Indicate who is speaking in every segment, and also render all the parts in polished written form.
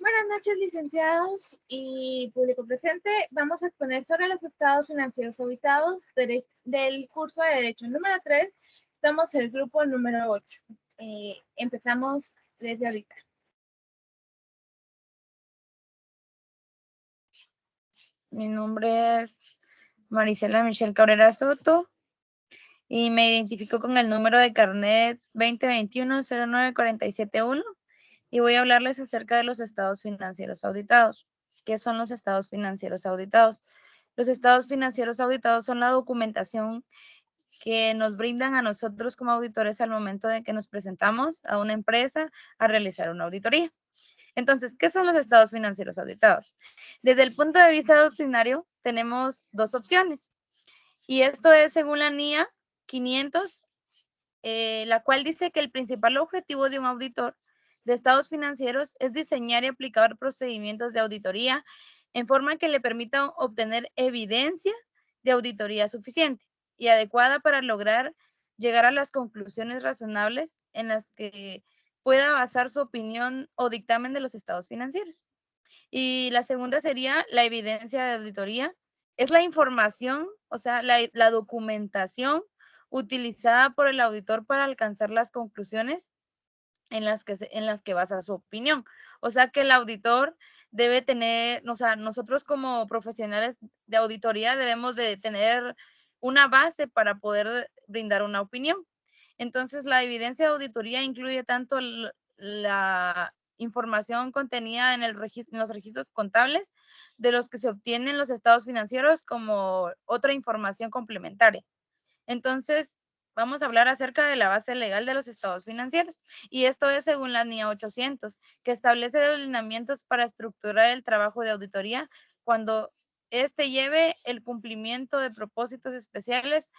Speaker 1: Buenas noches, licenciados y público presente. Vamos a exponer sobre los estados financieros auditados del curso de Derecho número 3. Somos el grupo número 8. Empezamos desde ahorita.
Speaker 2: Mi nombre es Marisela Michelle Cabrera Soto y me identifico con el número de carnet 2021-0947-1 y voy a hablarles acerca de los estados financieros auditados. ¿Qué son los estados financieros auditados? Los estados financieros auditados son la documentación que nos brindan a nosotros como auditores al momento de que nos presentamos a una empresa a realizar una auditoría. Entonces, ¿qué son los estados financieros auditados? Desde el punto de vista doctrinario, tenemos dos opciones. Y esto es según la NIA 500, la cual dice que el principal objetivo de un auditor de estados financieros es diseñar y aplicar procedimientos de auditoría en forma que le permita obtener evidencia de auditoría suficiente y adecuada para lograr llegar a las conclusiones razonables en las que pueda basar su opinión o dictamen de los estados financieros. Y la segunda sería la evidencia de auditoría. Es la información, o sea, la documentación utilizada por el auditor para alcanzar las conclusiones en las que basa su opinión. O sea, que el auditor debe tener, o sea, nosotros como profesionales de auditoría debemos de tener una base para poder brindar una opinión. Entonces, la evidencia de auditoría incluye tanto la información contenida en los registros contables de los que se obtienen los estados financieros como otra información complementaria. Entonces, vamos a hablar acerca de la base legal de los estados financieros. Y esto es según la NIA 800, que establece los lineamientos para estructurar el trabajo de auditoría cuando éste lleve el cumplimiento de propósitos especiales.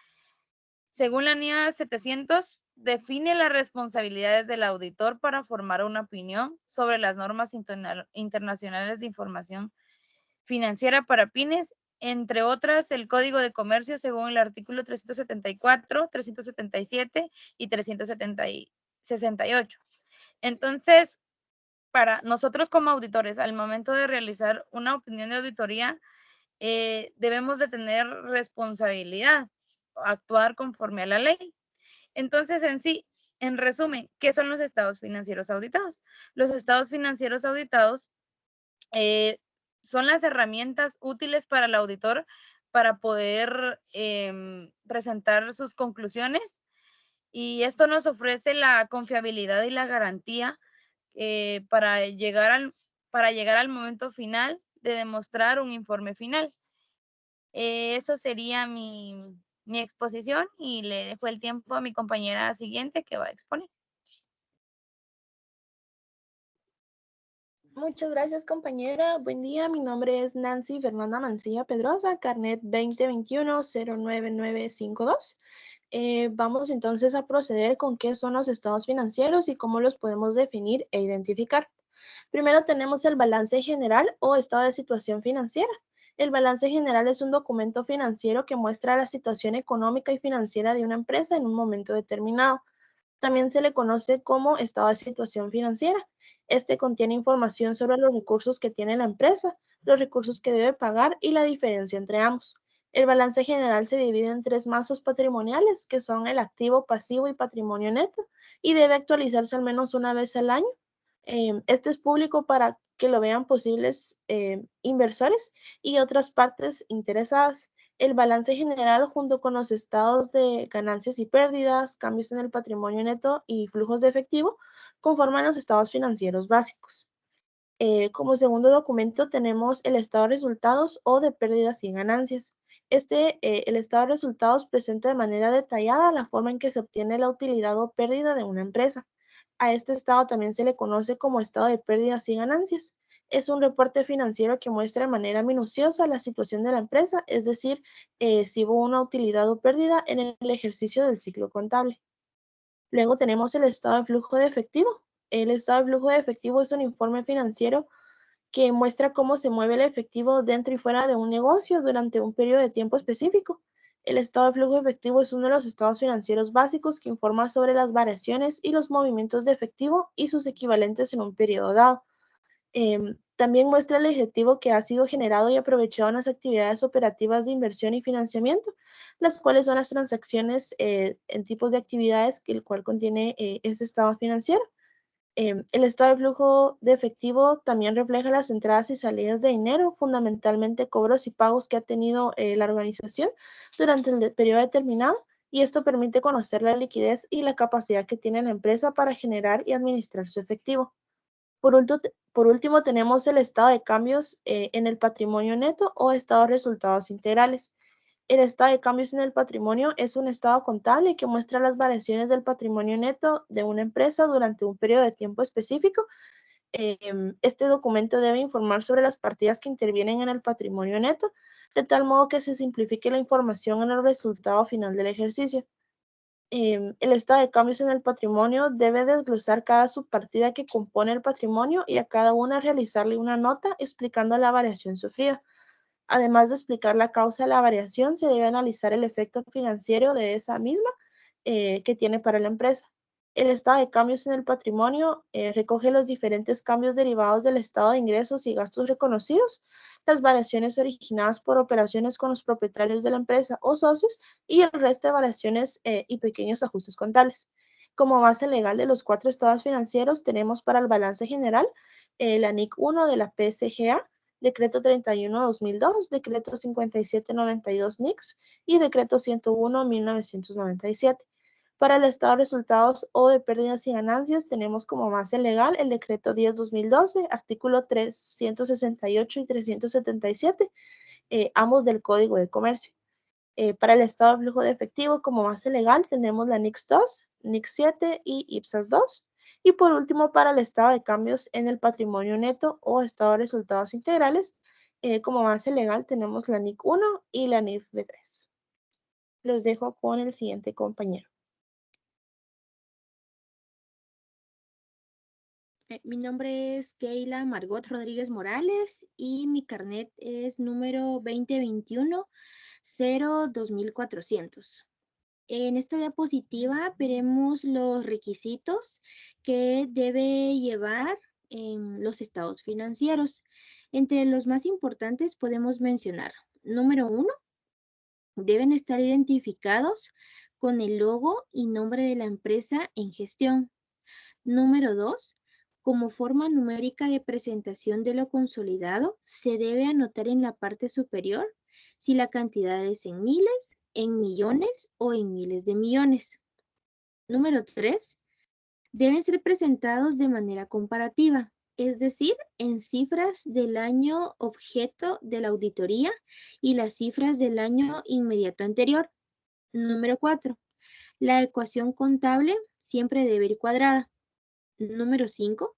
Speaker 2: Según la NIA 700, define las responsabilidades del auditor para formar una opinión sobre las normas internacionales de información financiera para pymes, entre otras el Código de Comercio según el artículo 374, 377 y 368. Entonces, para nosotros como auditores, al momento de realizar una opinión de auditoría, debemos de tener responsabilidad, actuar conforme a la ley. Entonces, en resumen, ¿qué son los estados financieros auditados? Los estados financieros auditados son las herramientas útiles para el auditor para poder presentar sus conclusiones, y esto nos ofrece la confiabilidad y la garantía para llegar al momento final de demostrar un informe final. Eso sería mi exposición y le dejo el tiempo a mi compañera siguiente que va a exponer.
Speaker 1: Muchas gracias, compañera. Buen día. Mi nombre es Nancy Fernanda Mancilla Pedrosa, carnet 2021-09952. Vamos entonces a proceder con qué son los estados financieros y cómo los podemos definir e identificar. Primero tenemos el balance general o estado de situación financiera. El balance general es un documento financiero que muestra la situación económica y financiera de una empresa en un momento determinado. También se le conoce como estado de situación financiera. Este contiene información sobre los recursos que tiene la empresa, los recursos que debe pagar y la diferencia entre ambos. El balance general se divide en tres mazos patrimoniales, que son el activo, pasivo y patrimonio neto, y debe actualizarse al menos una vez al año. Este es público para que lo vean posibles inversores y otras partes interesadas. El balance general, junto con los estados de ganancias y pérdidas, cambios en el patrimonio neto y flujos de efectivo, conforman los estados financieros básicos. Como segundo documento tenemos el estado de resultados o de pérdidas y ganancias. El estado de resultados presenta de manera detallada la forma en que se obtiene la utilidad o pérdida de una empresa. A este estado también se le conoce como estado de pérdidas y ganancias. Es un reporte financiero que muestra de manera minuciosa la situación de la empresa, es decir, si hubo una utilidad o pérdida en el ejercicio del ciclo contable. Luego tenemos el estado de flujo de efectivo. El estado de flujo de efectivo es un informe financiero que muestra cómo se mueve el efectivo dentro y fuera de un negocio durante un periodo de tiempo específico. El estado de flujo efectivo es uno de los estados financieros básicos que informa sobre las variaciones y los movimientos de efectivo y sus equivalentes en un periodo dado. También muestra el objetivo que ha sido generado y aprovechado en las actividades operativas de inversión y financiamiento, las cuales son las transacciones en tipos de actividades que el cual contiene este estado financiero. El estado de flujo de efectivo también refleja las entradas y salidas de dinero, fundamentalmente cobros y pagos que ha tenido la organización durante el periodo determinado, y esto permite conocer la liquidez y la capacidad que tiene la empresa para generar y administrar su efectivo. Por último, tenemos el estado de cambios en el patrimonio neto o estado de resultados integrales. El estado de cambios en el patrimonio es un estado contable que muestra las variaciones del patrimonio neto de una empresa durante un periodo de tiempo específico. Este documento debe informar sobre las partidas que intervienen en el patrimonio neto, de tal modo que se simplifique la información en el resultado final del ejercicio. El estado de cambios en el patrimonio debe desglosar cada subpartida que compone el patrimonio y a cada una realizarle una nota explicando la variación sufrida. Además de explicar la causa de la variación, se debe analizar el efecto financiero de esa misma que tiene para la empresa. El estado de cambios en el patrimonio recoge los diferentes cambios derivados del estado de ingresos y gastos reconocidos, las variaciones originadas por operaciones con los propietarios de la empresa o socios y el resto de variaciones y pequeños ajustes contables. Como base legal de los 4 estados financieros tenemos para el balance general la NIC 1 de la PSGA, Decreto 31/2002, Decreto 57/92 NICS y Decreto 101/1997. Para el estado de resultados o de pérdidas y ganancias, tenemos como base legal el Decreto 10/2012, artículo 368 y 377, ambos del Código de Comercio. Para el estado de flujo de efectivo, como base legal, tenemos la NICS 2, NICS 7 y IPSAS 2. Y por último, para el estado de cambios en el patrimonio neto o estado de resultados integrales, como base legal tenemos la NIC 1 y la NIF B3. Los dejo con el siguiente compañero.
Speaker 3: Mi nombre es Keila Margot Rodríguez Morales y mi carnet es número 2021-02400. En esta diapositiva veremos los requisitos que debe llevar en los estados financieros. Entre los más importantes podemos mencionar, número 1, deben estar identificados con el logo y nombre de la empresa en gestión. Número 2, como forma numérica de presentación de lo consolidado, se debe anotar en la parte superior si la cantidad es en miles, en millones o en miles de millones. Número 3, deben ser presentados de manera comparativa, es decir, en cifras del año objeto de la auditoría y las cifras del año inmediato anterior. Número 4, la ecuación contable siempre debe ir cuadrada. Número 5,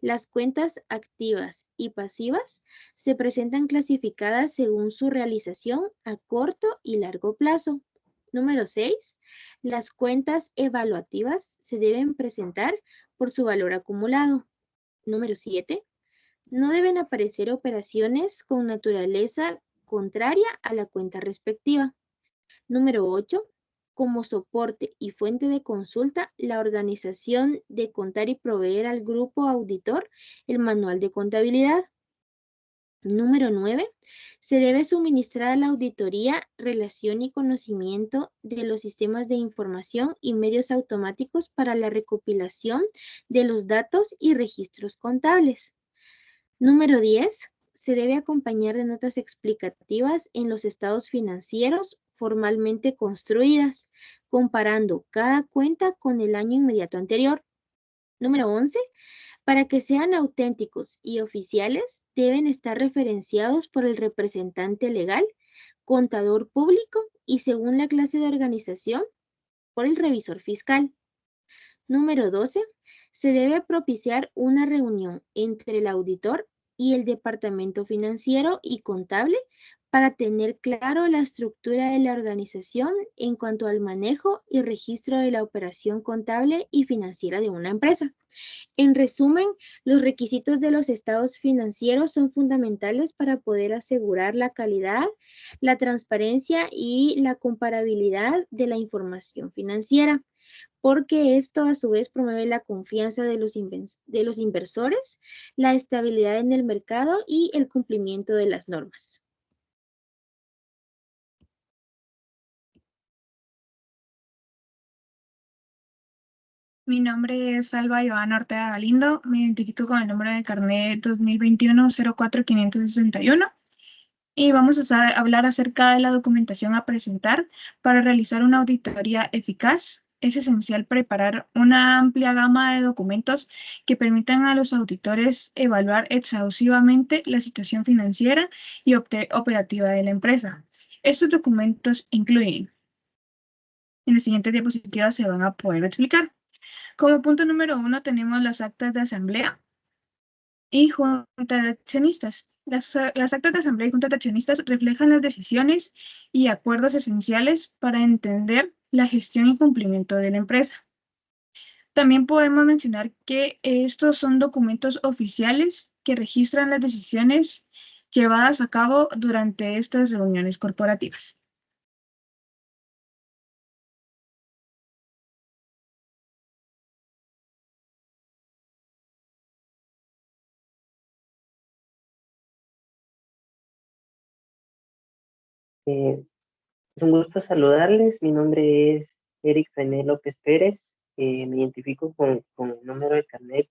Speaker 3: las cuentas activas y pasivas se presentan clasificadas según su realización a corto y largo plazo. Número 6, las cuentas evaluativas se deben presentar por su valor acumulado. Número 7, no deben aparecer operaciones con naturaleza contraria a la cuenta respectiva. Número 8, como soporte y fuente de consulta, la organización de contar y proveer al grupo auditor el manual de contabilidad. Número 9, se debe suministrar a la auditoría relación y conocimiento de los sistemas de información y medios automáticos para la recopilación de los datos y registros contables. Número 10, se debe acompañar de notas explicativas en los estados financieros formalmente construidas, comparando cada cuenta con el año inmediato anterior. Número 11, para que sean auténticos y oficiales, deben estar referenciados por el representante legal, contador público y, según la clase de organización, por el revisor fiscal. Número 12, se debe propiciar una reunión entre el auditor y el departamento financiero y contable para tener claro la estructura de la organización en cuanto al manejo y registro de la operación contable y financiera de una empresa. En resumen, los requisitos de los estados financieros son fundamentales para poder asegurar la calidad, la transparencia y la comparabilidad de la información financiera. porque esto a su vez promueve la confianza de los inversores, la estabilidad en el mercado y el cumplimiento de las normas.
Speaker 4: Mi nombre es Salva Joana Ortega Galindo. Me identifico con el número de carnet 2021-04561 y vamos a hablar acerca de la documentación a presentar para realizar una auditoría eficaz. Es esencial preparar una amplia gama de documentos que permitan a los auditores evaluar exhaustivamente la situación financiera y operativa de la empresa. Estos documentos incluyen, en la siguiente diapositiva se van a poder explicar. Como punto número 1 tenemos las actas de asamblea y junta de accionistas. Las actas de asamblea y junta de accionistas reflejan las decisiones y acuerdos esenciales para entender la gestión y cumplimiento de la empresa. También podemos mencionar que estos son documentos oficiales que registran las decisiones llevadas a cabo durante estas reuniones corporativas.
Speaker 5: Es un gusto saludarles. Mi nombre es Eric René López Pérez. Me identifico con el número de carnet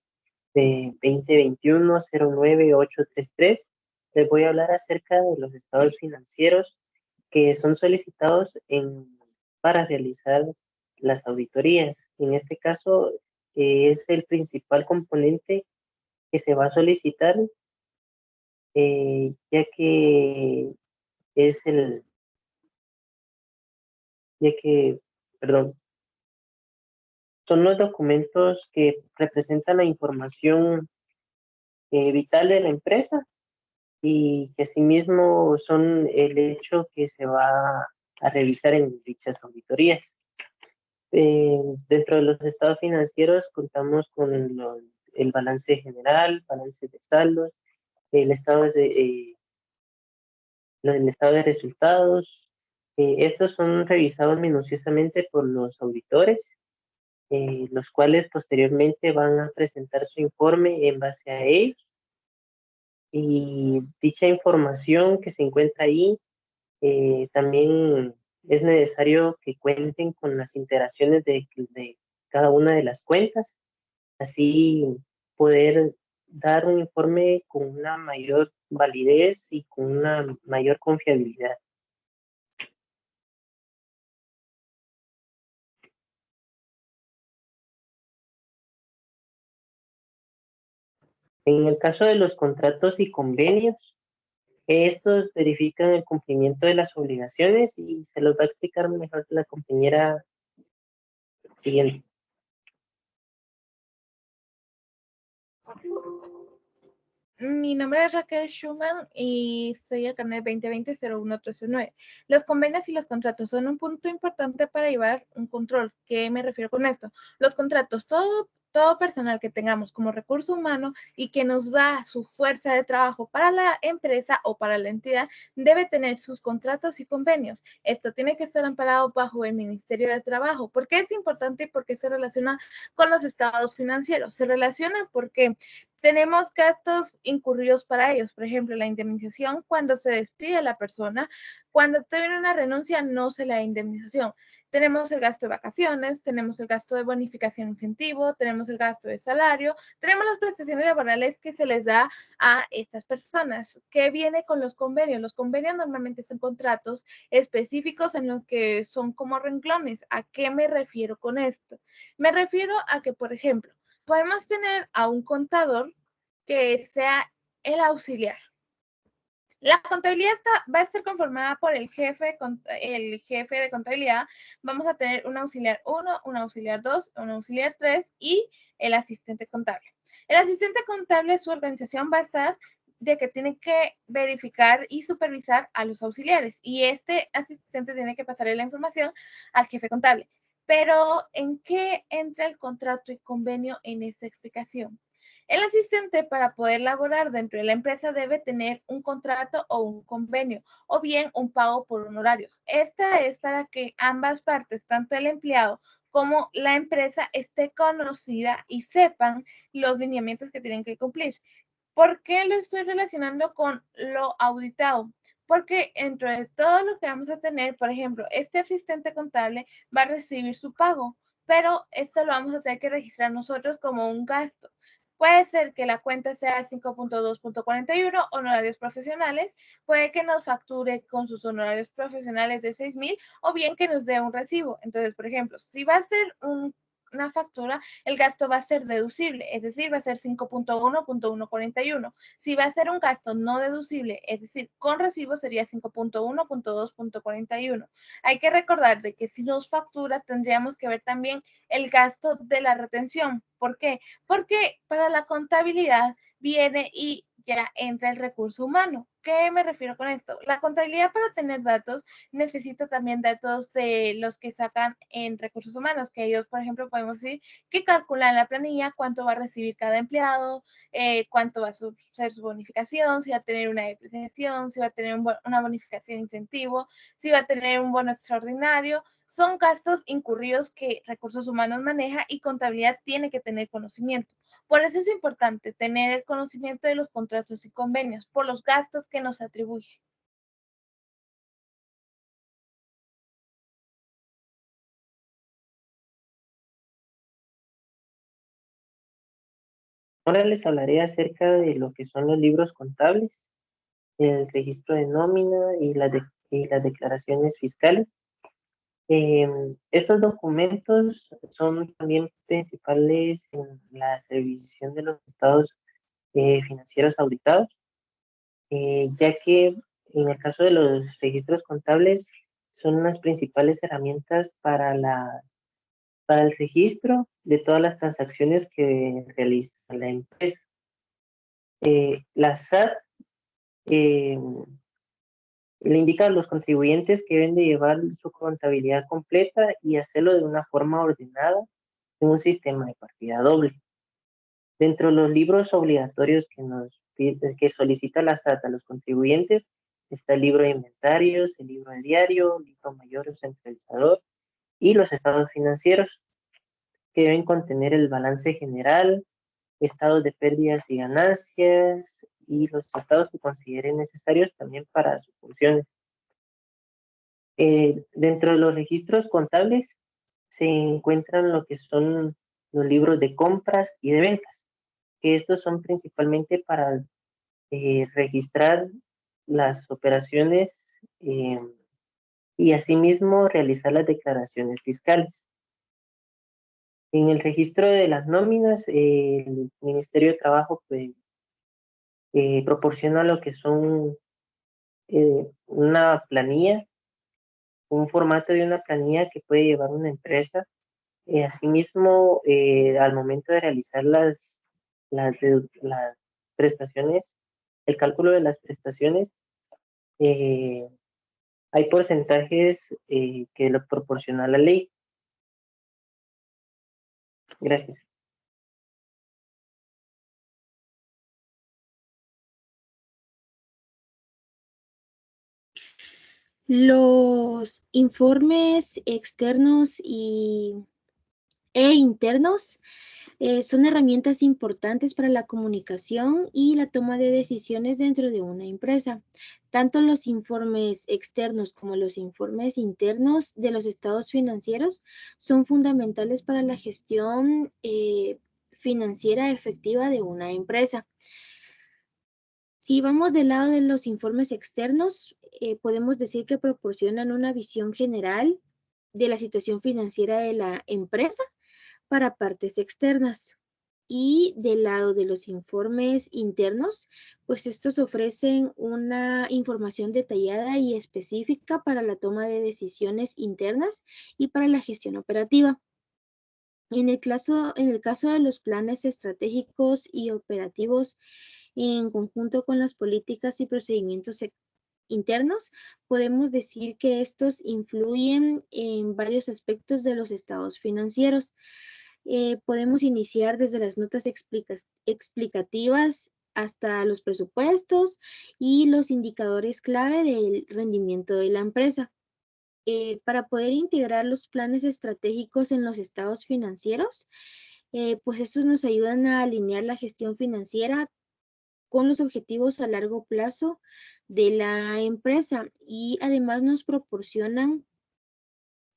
Speaker 5: de 2021-09833. Les voy a hablar acerca de los estados financieros que son solicitados para realizar las auditorías. En este caso, es el principal componente que se va a solicitar, ya que es ya que, perdón, son los documentos que representan la información vital de la empresa y que asimismo son el hecho que se va a revisar en dichas auditorías. Dentro de los estados financieros contamos con el balance general, balance de saldos, el estado el estado de resultados. Estos son revisados minuciosamente por los auditores, los cuales posteriormente van a presentar su informe en base a ellos. Y dicha información que se encuentra ahí, también es necesario que cuenten con las interacciones de cada una de las cuentas, así poder dar un informe con una mayor validez y con una mayor confiabilidad. En el caso de los contratos y convenios, estos verifican el cumplimiento de las obligaciones y se los va a explicar mejor la compañera siguiente.
Speaker 6: Mi nombre es Raquel Schumann y soy el carnet 2020-01339. Los convenios y los contratos son un punto importante para llevar un control. ¿Qué me refiero con esto? Los contratos, todo personal que tengamos como recurso humano y que nos da su fuerza de trabajo para la empresa o para la entidad, debe tener sus contratos y convenios. Esto tiene que estar amparado bajo el Ministerio de Trabajo. ¿Por qué es importante y por qué se relaciona con los estados financieros? Se relaciona porque tenemos gastos incurridos para ellos, por ejemplo, la indemnización cuando se despide a la persona, cuando tiene una renuncia no se le da indemnización. Tenemos el gasto de vacaciones, tenemos el gasto de bonificación incentivo, tenemos el gasto de salario, tenemos las prestaciones laborales que se les da a estas personas. ¿Qué viene con los convenios? Los convenios normalmente son contratos específicos en los que son como renglones. ¿A qué me refiero con esto? Me refiero a que, por ejemplo, podemos tener a un contador que sea el auxiliar. La contabilidad va a estar conformada por el jefe de contabilidad. Vamos a tener un auxiliar 1, un auxiliar 2, un auxiliar 3 y el asistente contable. El asistente contable, su organización va a estar de que tiene que verificar y supervisar a los auxiliares y este asistente tiene que pasarle la información al jefe contable. Pero, ¿en qué entra el contrato y convenio en esta explicación? El asistente, para poder laborar dentro de la empresa, debe tener un contrato o un convenio, o bien un pago por honorarios. Esta es para que ambas partes, tanto el empleado cómo la empresa esté conocida y sepan los lineamientos que tienen que cumplir. ¿Por qué lo estoy relacionando con lo auditado? Porque dentro de todo lo que vamos a tener, por ejemplo, este asistente contable va a recibir su pago, pero esto lo vamos a tener que registrar nosotros como un gasto. Puede ser que la cuenta sea 5.2.41, honorarios profesionales, puede que nos facture con sus honorarios profesionales de 6,000 o bien que nos dé un recibo. Entonces, por ejemplo, si va a ser una factura, el gasto va a ser deducible, es decir, va a ser 5.1.141. Si va a ser un gasto no deducible, es decir, con recibo, sería 5.1.2.41. Hay que recordar de que si nos factura, tendríamos que ver también el gasto de la retención. ¿Por qué? Porque para la contabilidad viene y ya entra el recurso humano. ¿Qué me refiero con esto? La contabilidad, para tener datos, necesita también datos de los que sacan en recursos humanos, que ellos, por ejemplo, podemos decir que calculan la planilla cuánto va a recibir cada empleado, cuánto va a ser su bonificación, si va a tener una depreciación, si va a tener una bonificación incentivo, si va a tener un bono extraordinario. Son gastos incurridos que recursos humanos maneja y contabilidad tiene que tener conocimiento. Por eso es importante tener el conocimiento de los contratos y convenios, por los gastos que nos atribuye.
Speaker 5: Ahora les hablaré acerca de lo que son los libros contables, el registro de nómina y las declaraciones fiscales. Estos documentos son también principales en la revisión de los estados financieros auditados, ya que en el caso de los registros contables son las principales herramientas para el registro de todas las transacciones que realiza la empresa. La SAT le indica a los contribuyentes que deben de llevar su contabilidad completa y hacerlo de una forma ordenada en un sistema de partida doble. Dentro de los libros obligatorios que solicita la SAT a los contribuyentes está el libro de inventarios, el libro de diario, el libro mayor o centralizador y los estados financieros, que deben contener el balance general, estados de pérdidas y ganancias y los estados que consideren necesarios también para sus funciones. Dentro de los registros contables se encuentran lo que son los libros de compras y de ventas, que estos son principalmente para registrar las operaciones y asimismo realizar las declaraciones fiscales. En el registro de las nóminas, el Ministerio de Trabajo pues, proporciona lo que son una planilla, un formato de una planilla que puede llevar una empresa. Asimismo, al momento de realizar las prestaciones, el cálculo de las prestaciones, hay porcentajes que lo proporciona la ley. Gracias.
Speaker 3: Los informes externos e internos son herramientas importantes para la comunicación y la toma de decisiones dentro de una empresa. Tanto los informes externos como los informes internos de los estados financieros son fundamentales para la gestión financiera efectiva de una empresa. Si vamos del lado de los informes externos, podemos decir que proporcionan una visión general de la situación financiera de la empresa para partes externas. Y del lado de los informes internos, pues estos ofrecen una información detallada y específica para la toma de decisiones internas y para la gestión operativa. En el caso de los planes estratégicos y operativos en conjunto con las políticas y procedimientos internos, podemos decir que estos influyen en varios aspectos de los estados financieros. Podemos iniciar desde las notas explicativas hasta los presupuestos y los indicadores clave del rendimiento de la empresa. para poder integrar los planes estratégicos en los estados financieros, pues estos nos ayudan a alinear la gestión financiera con los objetivos a largo plazo de la empresa y además nos proporcionan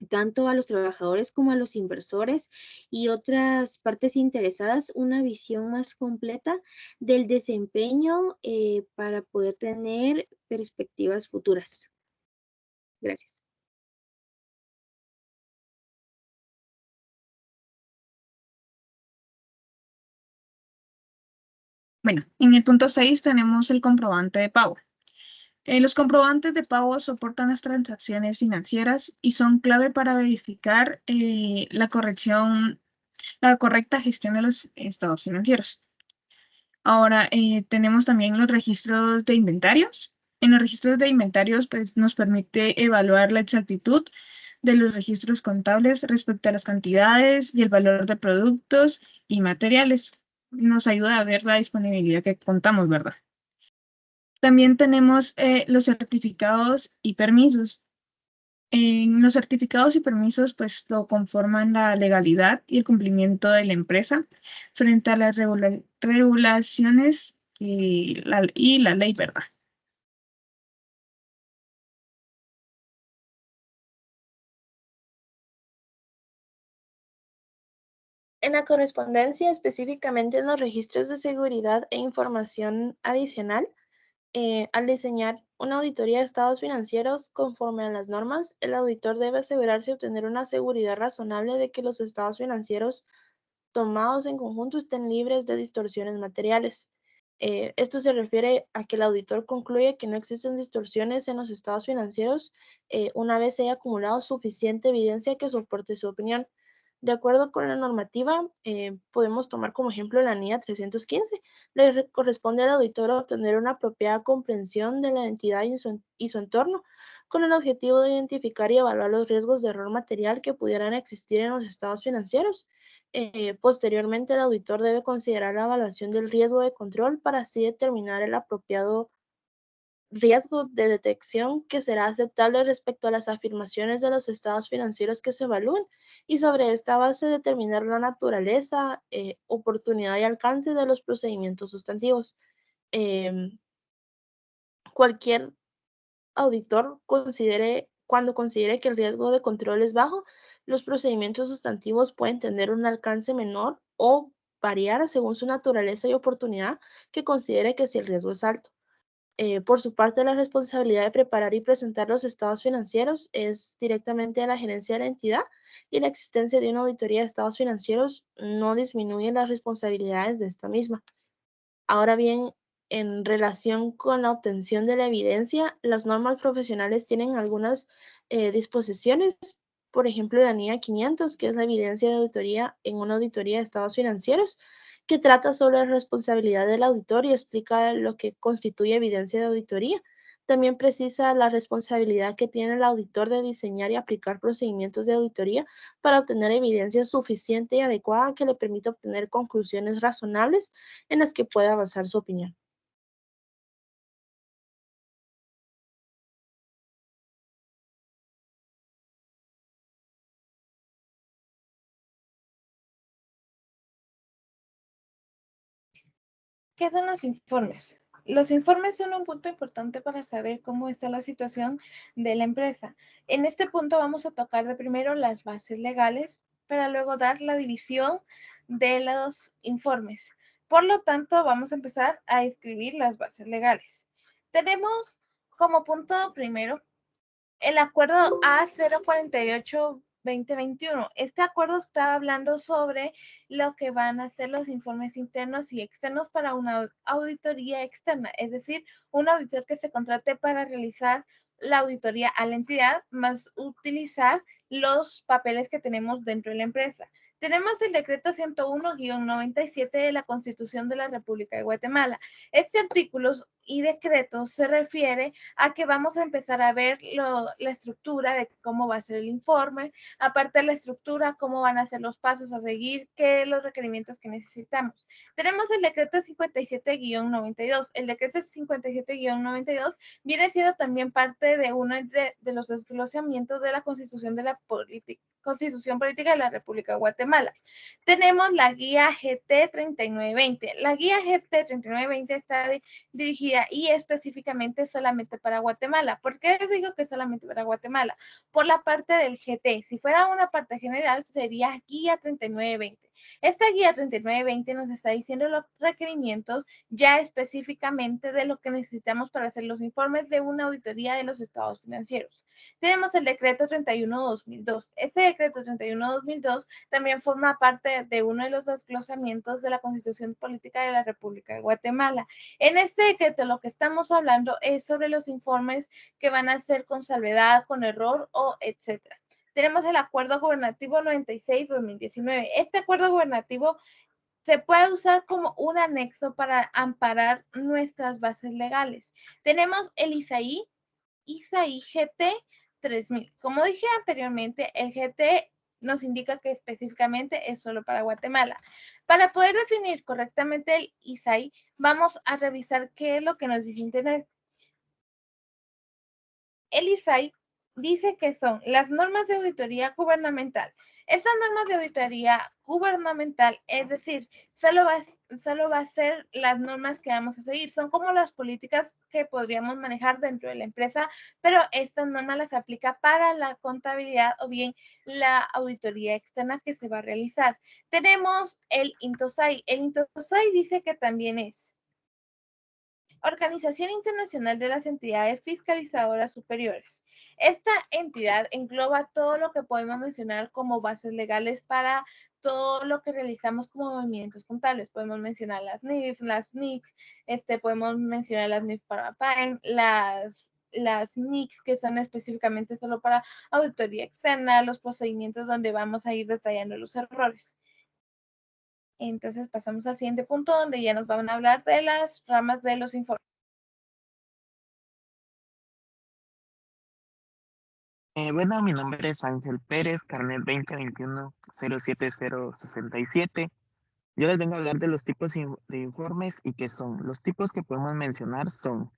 Speaker 3: tanto a los trabajadores como a los inversores y otras partes interesadas una visión más completa del desempeño para poder tener perspectivas futuras. Gracias.
Speaker 4: Bueno, en el punto 6 tenemos el comprobante de pago. Los comprobantes de pago soportan las transacciones financieras y son clave para verificar la correcta gestión de los estados financieros. Ahora tenemos también los registros de inventarios. En los registros de inventarios pues, nos permite evaluar la exactitud de los registros contables respecto a las cantidades y el valor de productos y materiales. Nos ayuda a ver la disponibilidad que contamos, ¿verdad? También tenemos los certificados y permisos. En los certificados y permisos, pues lo conforman la legalidad y el cumplimiento de la empresa frente a las regulaciones y la ley, ¿verdad?
Speaker 1: En la correspondencia, específicamente en los registros de seguridad e información adicional, al diseñar una auditoría de estados financieros conforme a las normas, el auditor debe asegurarse de obtener una seguridad razonable de que los estados financieros tomados en conjunto estén libres de distorsiones materiales. Esto se refiere a que el auditor concluye que no existen distorsiones en los estados financieros una vez se haya acumulado suficiente evidencia que soporte su opinión. De acuerdo con la normativa, podemos tomar como ejemplo la NIA 315. Le corresponde al auditor obtener una apropiada comprensión de la entidad y su entorno, con el objetivo de identificar y evaluar los riesgos de error material que pudieran existir en los estados financieros. Posteriormente, el auditor debe considerar la evaluación del riesgo de control para así determinar el apropiado riesgo de detección que será aceptable respecto a las afirmaciones de los estados financieros que se evalúen y sobre esta base determinar la naturaleza, oportunidad y alcance de los procedimientos sustantivos. Cualquier auditor cuando considere que el riesgo de control es bajo, los procedimientos sustantivos pueden tener un alcance menor o variar según su naturaleza y oportunidad que considere que si el riesgo es alto. Por su parte, la responsabilidad de preparar y presentar los estados financieros es directamente de la gerencia de la entidad y la existencia de una auditoría de estados financieros no disminuye las responsabilidades de esta misma. Ahora bien, en relación con la obtención de la evidencia, las normas profesionales tienen algunas disposiciones, por ejemplo, la NIA 500, que es la evidencia de auditoría en una auditoría de estados financieros, que trata sobre la responsabilidad del auditor y explica lo que constituye evidencia de auditoría. También precisa la responsabilidad que tiene el auditor de diseñar y aplicar procedimientos de auditoría para obtener evidencia suficiente y adecuada que le permita obtener conclusiones razonables en las que pueda basar su opinión.
Speaker 6: ¿Qué son los informes? Los informes son un punto importante para saber cómo está la situación de la empresa. En este punto vamos a tocar de primero las bases legales para luego dar la división de los informes. Por lo tanto, vamos a empezar a escribir las bases legales. Tenemos como punto primero el acuerdo A048-2021. Este acuerdo está hablando sobre lo que van a ser los informes internos y externos para una auditoría externa, es decir, un auditor que se contrate para realizar la auditoría a la entidad, más utilizar los papeles que tenemos dentro de la empresa. Tenemos el decreto 101-97 de la Constitución de la República de Guatemala. Este artículo y decretos se refiere a que vamos a empezar a ver la estructura de cómo va a ser el informe, aparte de la estructura, cómo van a ser los pasos a seguir, qué los requerimientos que necesitamos. Tenemos el decreto 57-92. El decreto 57-92 viene siendo también parte de uno de los desglosamientos de la Constitución Política de la República de Guatemala. Tenemos la guía GT 3920. La guía GT 3920 está dirigida y específicamente solamente para Guatemala. ¿Por qué les digo que solamente para Guatemala? Por la parte del GT. Si fuera una parte general, sería guía 3920. Esta guía 3920 nos está diciendo los requerimientos ya específicamente de lo que necesitamos para hacer los informes de una auditoría de los estados financieros. Tenemos el decreto 31-2002. Este decreto 31-2002 también forma parte de uno de los desglosamientos de la Constitución Política de la República de Guatemala. En este decreto lo que estamos hablando es sobre los informes que van a ser con salvedad, con error o etcétera. Tenemos el Acuerdo Gubernativo 96-2019. Este acuerdo gubernativo se puede usar como un anexo para amparar nuestras bases legales. Tenemos el ISAI GT 3000. Como dije anteriormente, el GT nos indica que específicamente es solo para Guatemala. Para poder definir correctamente el ISAI, vamos a revisar qué es lo que nos dice Internet. El ISAI dice que son las normas de auditoría gubernamental. Estas normas de auditoría gubernamental, es decir, solo va a ser las normas que vamos a seguir. Son como las políticas que podríamos manejar dentro de la empresa, pero estas normas las aplica para la contabilidad o bien la auditoría externa que se va a realizar. Tenemos el INTOSAI. El INTOSAI dice que también es Organización Internacional de las Entidades Fiscalizadoras Superiores. Esta entidad engloba todo lo que podemos mencionar como bases legales para todo lo que realizamos como movimientos contables. Podemos mencionar las NIF, las NIC, podemos mencionar las NIF para PAEM, las NICs que son específicamente solo para auditoría externa, los procedimientos donde vamos a ir detallando los errores. Entonces pasamos al siguiente punto donde ya nos van a hablar de las ramas de los informes.
Speaker 7: Bueno, mi nombre es Ángel Pérez, carnet 2021-07067. Yo les vengo a hablar de los tipos de informes y qué son. Los tipos que podemos mencionar son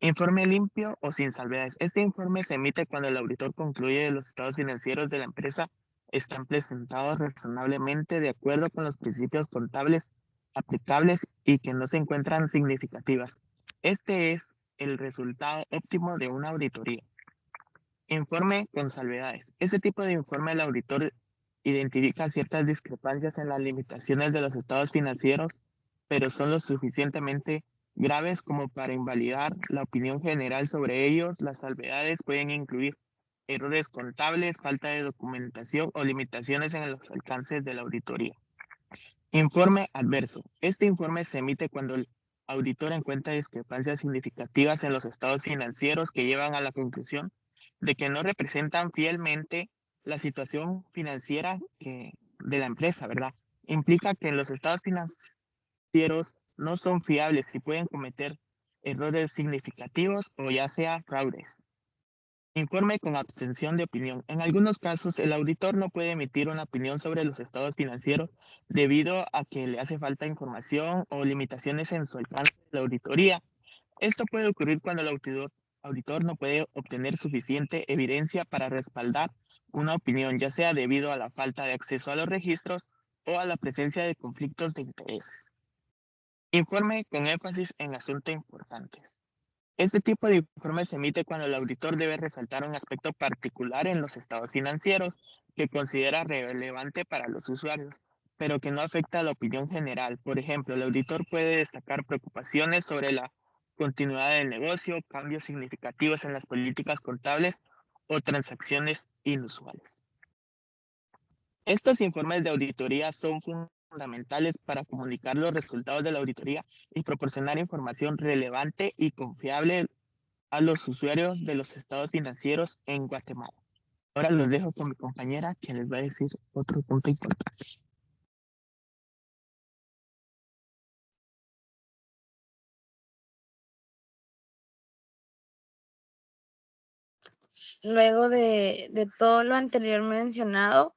Speaker 7: informe limpio o sin salvedades. Este informe se emite cuando el auditor concluye que los estados financieros de la empresa están presentados razonablemente de acuerdo con los principios contables aplicables y que no se encuentran significativas. Este es el resultado óptimo de una auditoría. Informe con salvedades. Este tipo de informe el auditor identifica ciertas discrepancias en las limitaciones de los estados financieros, pero son lo suficientemente graves como para invalidar la opinión general sobre ellos. Las salvedades pueden incluir errores contables, falta de documentación o limitaciones en los alcances de la auditoría. Informe adverso. Este informe se emite cuando el auditor encuentra discrepancias significativas en los estados financieros que llevan a la conclusión de que no representan fielmente la situación financiera de la empresa, ¿verdad? Implica que los estados financieros no son fiables y pueden cometer errores significativos o ya sea fraudes. Informe con abstención de opinión. En algunos casos, el auditor no puede emitir una opinión sobre los estados financieros debido a que le hace falta información o limitaciones en su alcance de la auditoría. Esto puede ocurrir cuando el auditor no puede obtener suficiente evidencia para respaldar una opinión, ya sea debido a la falta de acceso a los registros o a la presencia de conflictos de interés. Informe con énfasis en asuntos importantes. Este tipo de informe se emite cuando el auditor debe resaltar un aspecto particular en los estados financieros que considera relevante para los usuarios, pero que no afecta a la opinión general. Por ejemplo, el auditor puede destacar preocupaciones sobre la continuidad del negocio, cambios significativos en las políticas contables o transacciones inusuales. Estos informes de auditoría son fundamentales para comunicar los resultados de la auditoría y proporcionar información relevante y confiable a los usuarios de los estados financieros en Guatemala. Ahora los dejo con mi compañera que les va a decir otro punto importante.
Speaker 2: luego de todo lo anterior mencionado,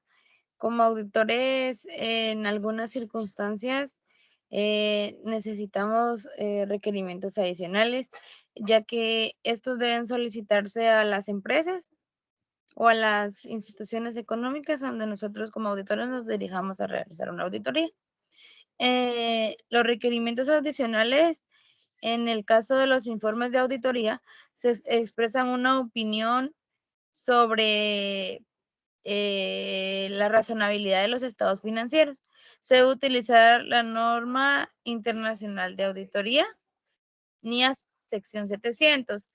Speaker 2: como auditores en algunas circunstancias necesitamos requerimientos adicionales, ya que estos deben solicitarse a las empresas o a las instituciones económicas donde nosotros como auditores nos dirijamos a realizar una auditoría. Los requerimientos adicionales, en el caso de los informes de auditoría, se expresan una opinión sobre la razonabilidad de los estados financieros. Se debe utilizar la norma internacional de auditoría, NIAS sección 700.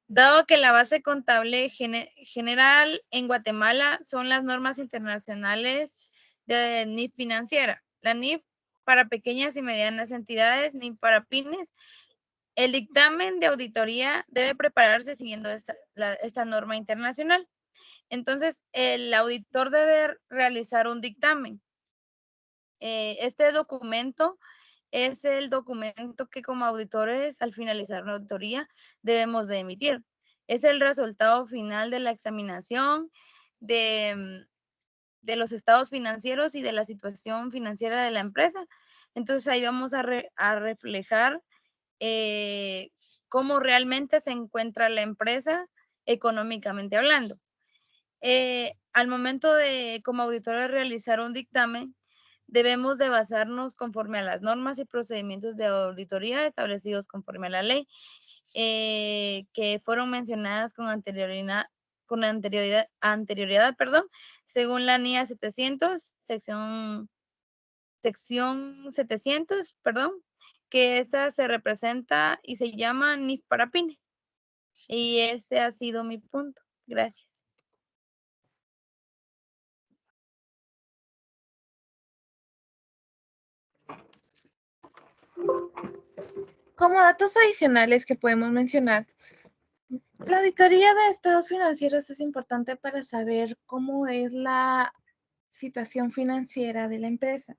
Speaker 2: Dado que la base contable general en Guatemala son las normas internacionales de NIF financiera, la NIF para pequeñas y medianas entidades, NIF para pymes, el dictamen de auditoría debe prepararse siguiendo esta norma internacional. Entonces, el auditor debe realizar un dictamen. Este documento es el documento que como auditores, al finalizar una auditoría, debemos de emitir. Es el resultado final de la examinación de los estados financieros y de la situación financiera de la empresa. Entonces, ahí vamos a reflejar cómo realmente se encuentra la empresa económicamente hablando. Al momento de, como auditores, realizar un dictamen, debemos de basarnos conforme a las normas y procedimientos de auditoría establecidos conforme a la ley, que fueron mencionadas con anterioridad, según la NIA 700, sección 700, que esta se representa y se llama NIF para pymes. Y ese ha sido mi punto. Gracias.
Speaker 6: Como datos adicionales que podemos mencionar, la auditoría de estados financieros es importante para saber cómo es la situación financiera de la empresa.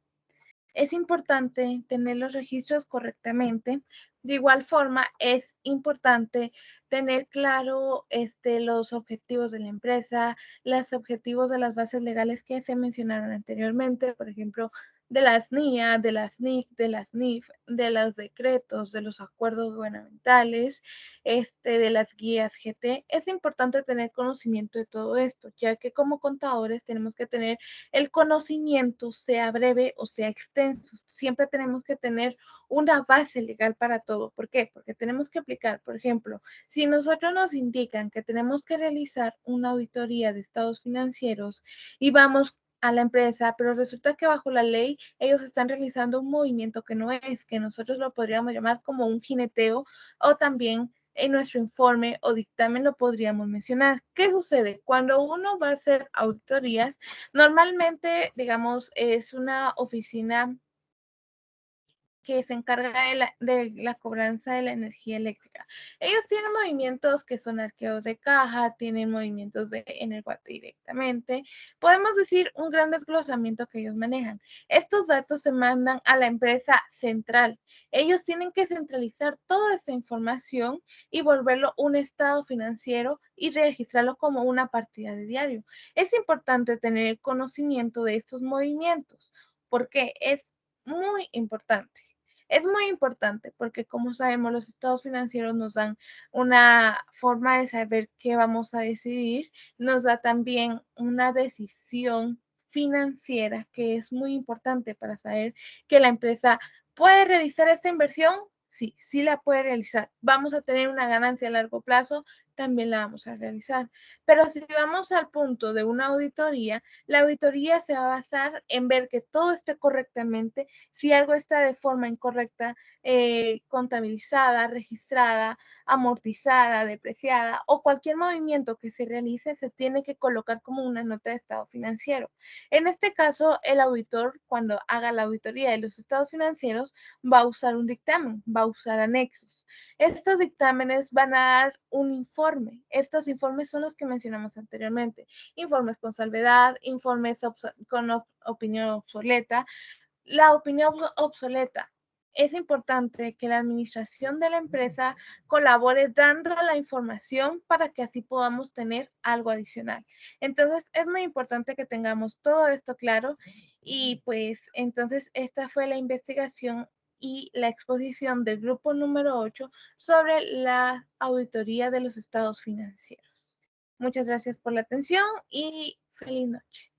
Speaker 6: Es importante tener los registros correctamente. De igual forma, es importante tener claro los objetivos de la empresa, los objetivos de las bases legales que se mencionaron anteriormente, por ejemplo, de las NIA, de las NIC, de las NIF, de los decretos, de los acuerdos gubernamentales, de las guías GT. Es importante tener conocimiento de todo esto, ya que como contadores tenemos que tener el conocimiento, sea breve o sea extenso. Siempre tenemos que tener una base legal para todo. ¿Por qué? Porque tenemos que aplicar, por ejemplo, si nosotros nos indican que tenemos que realizar una auditoría de estados financieros y vamos a la empresa, pero resulta que bajo la ley ellos están realizando un movimiento que no es, que nosotros lo podríamos llamar como un jineteo, o también en nuestro informe o dictamen lo podríamos mencionar. ¿Qué sucede? Cuando uno va a hacer auditorías, normalmente, digamos, es una oficina que se encarga de la cobranza de la energía eléctrica. Ellos tienen movimientos que son arqueos de caja, tienen movimientos en el guate directamente. Podemos decir un gran desglosamiento que ellos manejan. Estos datos se mandan a la empresa central. Ellos tienen que centralizar toda esa información y volverlo un estado financiero y registrarlo como una partida de diario. Es importante tener conocimiento de estos movimientos porque es muy importante. Es muy importante porque, como sabemos, los estados financieros nos dan una forma de saber qué vamos a decidir, nos da también una decisión financiera que es muy importante para saber que la empresa puede realizar esta inversión. Sí, sí la puede realizar. Vamos a tener una ganancia a largo plazo, también la vamos a realizar. Pero si vamos al punto de una auditoría, la auditoría se va a basar en ver que todo esté correctamente. Si algo está de forma incorrecta, contabilizada, registrada, amortizada, depreciada o cualquier movimiento que se realice, se tiene que colocar como una nota de estado financiero. En este caso, el auditor, cuando haga la auditoría de los estados financieros, va a usar un dictamen, va a usar anexos. Estos dictámenes van a dar un informe. Estos informes son los que mencionamos anteriormente. Informes con salvedad, informes con opinión obsoleta. La opinión obsoleta es importante que la administración de la empresa colabore dando la información para que así podamos tener algo adicional. Entonces, es muy importante que tengamos todo esto claro y pues entonces esta fue la investigación y la exposición del grupo número 8 sobre la auditoría de los estados financieros. Muchas gracias por la atención y feliz noche.